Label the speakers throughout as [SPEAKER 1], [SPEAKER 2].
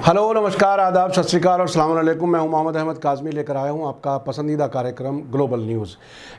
[SPEAKER 1] Hello, नमस्कार, आदाब, सत श्री अकाल और अस्सलाम वालेकुम। मैं हूं मोहम्मद अहमद काज़मी, लेकर आया हूं आपका पसंदीदा कार्यक्रम ग्लोबल न्यूज़।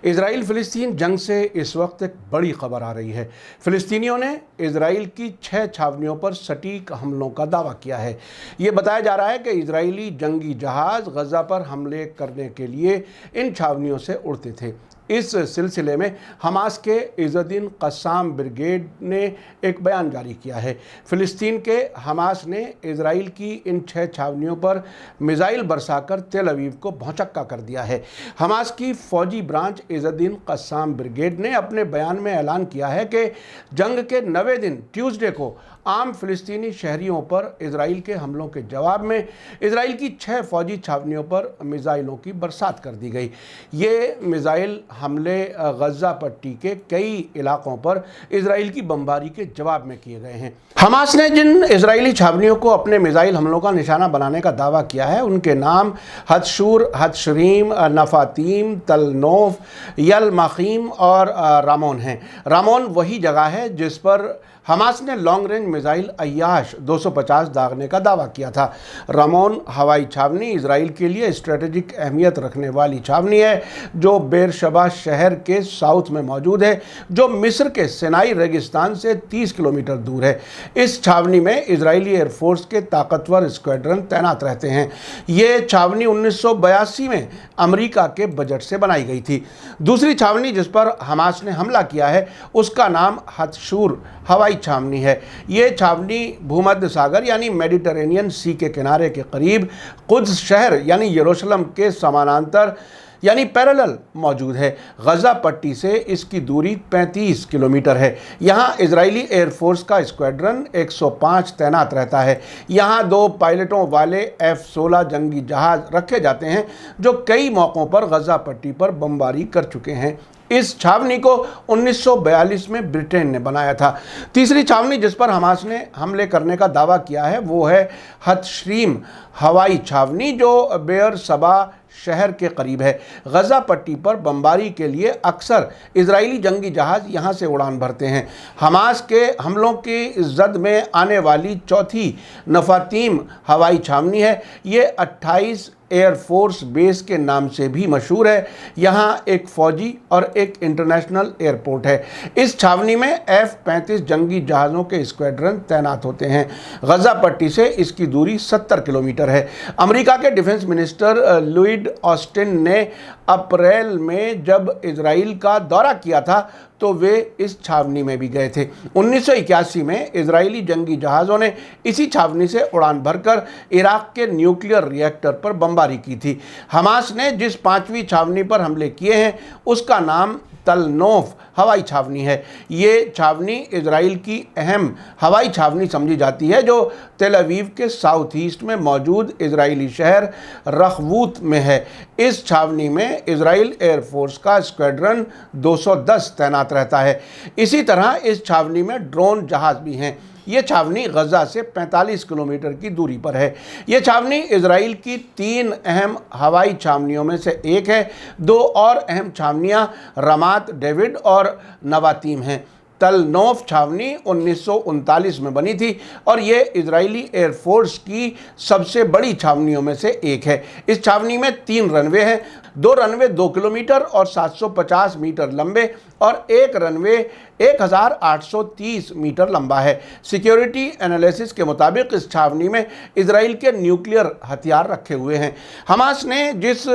[SPEAKER 1] इजराइल फ़िलिस्तीन जंग से इस वक्त एक बड़ी खबर आ रही है। फ़िलिस्तीनियों ने इजराइल की 6 छावनियों पर सटीक हमलों का दावा किया है। ये बताया जा रहा है कि इजरायली जंगी जहाज़ गज़ा पर हमले करने के लिए इन छावनियों से उड़ते थे। इस सिलसिले में हमास के इज़्ज़ुद्दीन क़स्साम ब्रिगेड ने एक बयान जारी किया है। फ़िलिस्तीन के हमास ने इजराइल की इन 6 छावनियों पर मिसाइल बरसाकर तेल अवीव को भौचक्का कर दिया है। हमास की फ़ौजी ब्रांच इज़्ज़ुद्दीन क़स्साम ब्रिगेड ने अपने बयान में ऐलान किया है कि जंग के 9वें दिन ट्यूसडे को आम फ़िलिस्तीनी शहरियों पर इजराइल के हमलों के जवाब में इजराइल की 6 फ़ौजी छावनियों पर मिसाइलों की बरसात कर दी गई। ये मिसाइल हमले गज़ा पट्टी के कई इलाकों पर इजराइल की बमबारी के जवाब में किए गए हैं। हमास ने जिन इजरायली छावनियों को अपने मिसाइल हमलों का निशाना बनाने का दावा किया है, उनके नाम हदशूर, हदशरीम, नफ़ातीम, तल नोफ, यल मखीम और रामोन हैं। रामोन वही जगह है जिस पर हमास ने लॉन्ग रेंज मिसाइल अय्याश 250 दागने का दावा किया था। रामोन हवाई छावनी इजराइल के लिए स्ट्रेटेजिक अहमियत रखने वाली छावनी है, जो बेरशबा शहर के साउथ में मौजूद है, जो मिस्र के सिनाई रेगिस्तान से 30 किलोमीटर दूर है। इस छावनी में इजरायली एयरफोर्स के ताकतवर स्क्वाड्रन तैनात रहते हैं। ये छावनी 1982 में अमेरिका के बजट से बनाई गई थी। दूसरी छावनी जिस पर हमास ने हमला किया है, उसका नाम हदशूर हवाई छावनी है। ये छावनी भूमध्य सागर यानी मेडिटरेनियन सी के किनारे के करीब कुद्स शहर यानी यरूशलेम के समानांतर यानी पैरेलल मौजूद है। गज़ा पट्टी से इसकी दूरी 35 किलोमीटर है। यहाँ इजरायली एयरफोर्स का स्क्वाड्रन 105 तैनात रहता है। यहाँ 2 पायलटों वाले F-16 जंगी जहाज़ रखे जाते हैं, जो कई मौक़ों पर गज़ा पट्टी पर बमबारी कर चुके हैं। इस छावनी को 1942 में ब्रिटेन ने बनाया था। तीसरी छावनी जिस पर हमास ने हमले करने का दावा किया है, वो है हदशरीम हवाई छावनी, जो बेरशबा शहर के करीब है। गज़ा पट्टी पर बमबारी के लिए अक्सर इजरायली जंगी जहाज़ यहाँ से उड़ान भरते हैं। हमास के हमलों की जद में आने वाली चौथी नफ़ातीम हवाई छावनी है। ये 28 एयरफोर्स बेस के नाम से भी मशहूर है। यहाँ एक फ़ौजी और एक इंटरनेशनल एयरपोर्ट है। इस छावनी में F-35 जंगी जहाज़ों के स्क्वाड्रन तैनात होते हैं। गज़ा पट्टी से इसकी दूरी 70 किलोमीटर है। अमेरिका के डिफेंस मिनिस्टर लॉयड ऑस्टिन ने अप्रैल में जब इजराइल का दौरा किया था, तो वे इस छावनी में भी गए थे। 1981 में इजरायली जंगी जहाज़ों ने इसी छावनी से उड़ान भरकर इराक के न्यूक्लियर रिएक्टर पर बमबारी की थी। हमास ने जिस 5वीं छावनी पर हमले किए हैं, उसका नाम तल नोफ हवाई छावनी है। ये छावनी इजराइल की अहम हवाई छावनी समझी जाती है, जो तेल अवीव के साउथ ईस्ट में मौजूद इजरायली शहर रखवूत में है। इस छावनी में इजराइल एयरफोर्स का स्क्वाड्रन 210 तैनात रहता है। इसी तरह इस छावनी में ड्रोन जहाज़ भी हैं। ये छावनी गज़ा से 45 किलोमीटर की दूरी पर है। ये छावनी इजराइल की 3 अहम हवाई छावनियों में से एक है। 2 और अहम छावनियाँ रमात डेविड और नवातीम हैं। तल नोफ छावनी 1939 में बनी थी और ये इजरायली एयरफोर्स की सबसे बड़ी छावनियों में से एक है। इस छावनी में 3 रनवे हैं। 2 रनवे 2 किलोमीटर और 750 मीटर लंबे और एक रनवे 1830 मीटर लंबा है। सिक्योरिटी एनालिसिस के मुताबिक इस छावनी में इजराइल के न्यूक्लियर हथियार रखे हुए हैं। हमास ने जिस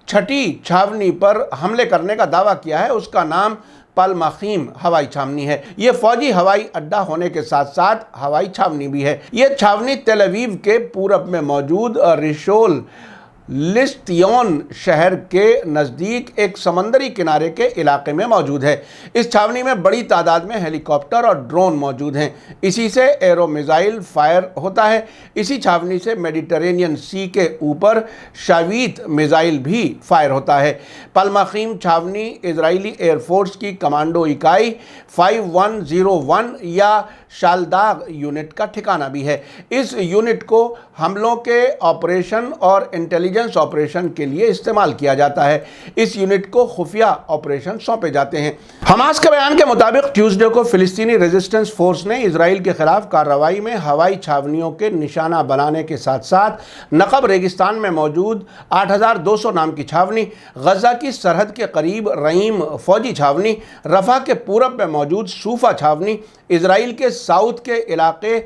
[SPEAKER 1] 6ठी छावनी पर हमले करने का दावा किया है, उसका नाम पल मखीम हवाई छावनी है। ये फौजी हवाई अड्डा होने के साथ साथ हवाई छावनी भी है। ये छावनी तेल अवीव के पूरब में मौजूद रिशोल लिस्तियोन शहर के नज़दीक एक समंदरी किनारे के इलाके में मौजूद है। इस छावनी में बड़ी तादाद में हेलीकॉप्टर और ड्रोन मौजूद हैं। इसी से एरो मिसाइल फायर होता है। इसी छावनी से मेडिटरेनियन सी के ऊपर शावीत मिसाइल भी फायर होता है। पलमखीम छावनी इजरायली एयरफोर्स की कमांडो इकाई 5101 या शालदाग यूनिट का ठिकाना भी है। इस यूनिट को हमलों के ऑपरेशन और इंटेलिजेंस ऑपरेशन के लिए इस्तेमाल किया जाता है। इस यूनिट को खुफिया ऑपरेशन सौंपे जाते हैं। हमास के बयान के मुताबिक ट्यूसडे को फिलिस्तीनी रेजिस्टेंस फोर्स ने इजराइल के खिलाफ कार्रवाई में हवाई छावनियों के निशाना बनाने के साथ साथ नकब रेगिस्तान में मौजूद 8200 नाम की छावनी, गजा की सरहद के करीब रहीम फौजी छावनी, रफा के पूरब में मौजूद सूफा छावनी, इजराइल के साउथ के इलाके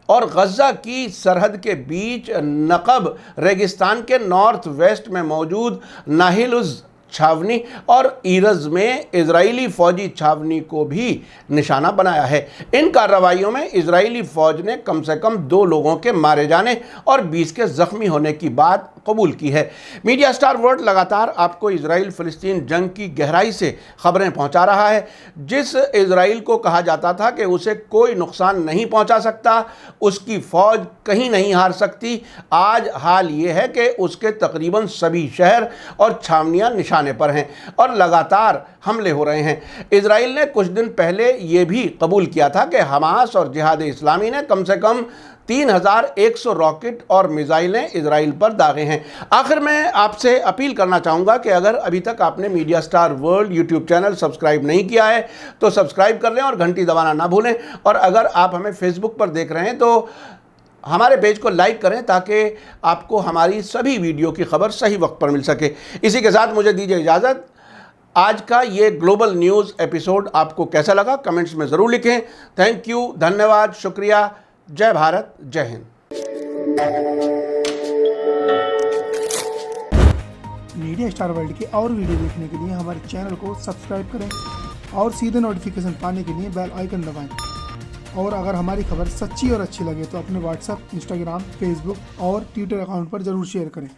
[SPEAKER 1] और गजा की सरहद के बीच नकब रेगिस्तान के नॉर्थ वेस्ट में मौजूद नाहिलुज छावनी और ईरज में इजरायली फौजी छावनी को भी निशाना बनाया है। इन कार्रवाइयों में इजरायली फौज ने कम से कम 2 लोगों के मारे जाने और 20 के जख्मी होने की बात कबूल की है। मीडिया स्टार वर्ल्ड लगातार आपको इजराइल फिलिस्तीन जंग की गहराई से खबरें पहुंचा रहा है। जिस इजराइल को कहा जाता था कि उसे कोई नुकसान नहीं पहुंचा सकता, उसकी फौज कहीं नहीं हार सकती, आज हाल ये है कि उसके तकरीबन सभी शहर और छावनियां निशाने पर हैं और लगातार हमले हो रहे हैं। इजराइल ने कुछ दिन पहले ये भी कबूल किया था कि हमास और जिहाद इस्लामी ने कम से कम 3100 रॉकेट और मिसाइलें इजराइल पर दागे हैं। आखिर में आपसे अपील करना चाहूँगा कि अगर अभी तक आपने media star world YouTube channel subscribe नहीं किया है तो सब्सक्राइब कर लें और घंटी दबाना ना भूलें। और अगर आप हमें फेसबुक पर देख रहे हैं तो हमारे पेज को लाइक करें ताकि आपको हमारी सभी वीडियो की खबर सही वक्त पर मिल सके। इसी के साथ मुझे दीजिए इजाज़त। आज का ये ग्लोबल न्यूज़ एपिसोड आपको कैसा लगा कमेंट्स में ज़रूर लिखें। थैंक यू, धन्यवाद, शुक्रिया। जय भारत, जय हिंद।
[SPEAKER 2] मीडिया स्टार वर्ल्ड के और वीडियो देखने के लिए हमारे चैनल को सब्सक्राइब करें और सीधे नोटिफिकेशन पाने के लिए बेल आइकन दबाएं। और अगर हमारी खबर सच्ची और अच्छी लगे तो अपने व्हाट्सएप, इंस्टाग्राम, फेसबुक और ट्विटर अकाउंट पर ज़रूर शेयर करें।